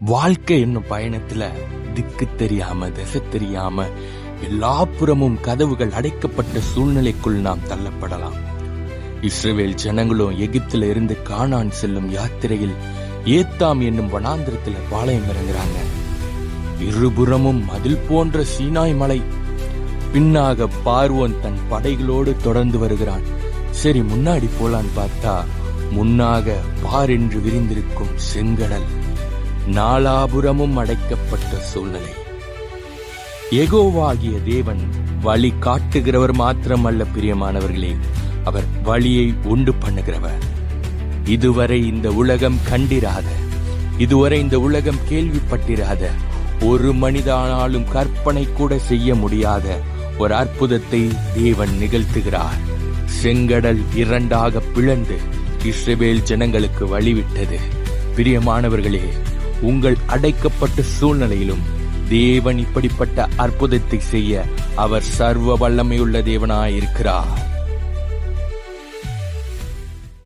வாழ்க்கை என்னும் பயணத்துல திக்கு தெரியாம திசை தெரியாம எல்லா புறமும் கதவுகள் அடைக்கப்பட்ட சூழ்நிலைக்குள் நாம் தள்ளப்படலாம். இஸ்ரவேல் ஜனங்களும் எகிப்தில இருந்து கானான் செல்லும் யாத்திரையில் ஏத்தாம் என்னும் வனாந்திரத்துல பாளையம் இறங்குறாங்க. இருபுறமும் மதில் போன்ற சீனாய் மலை. பின்னாக பார்வோன் தன் படைகளோடு தொடர்ந்து வருகிறான். சரி, முன்னாடி போலான்னு பார்த்தா முன்னாக பார் என்று விரிந்திருக்கும் செங்கடல். நாலாபுரமும் அடைக்கப்பட்ட சூழ்நிலை. யெகோவாகிய தேவன் வழி காட்டுகிறவர் மாத்திரமல்ல பிரியமானவர்களே, அவர் வழியை உண்டு பண்ணுகிறவர். இதுவரை இந்த உலகம் கண்டிராத, இதுவரை இந்த உலகம் கேள்விப்பட்டிராத, ஒரு மனிதனாலும் கற்பனை கூட செய்ய முடியாத ஒரு அற்புதத்தை தேவன் நிகழ்த்துகிறார். செங்கடல் இரண்டாக பிளந்து இஸ்ரவேல் ஜனங்களுக்கு வழிவிட்டது. பிரியமானவர்களே, உங்கள் அடைக்கப்பட்ட சூழ்நிலையிலும் தேவன் இப்படிப்பட்ட அற்புதத்தை செய்ய அவர் சர்வ வல்லமையுள்ள தேவனாயிருக்கிறார்.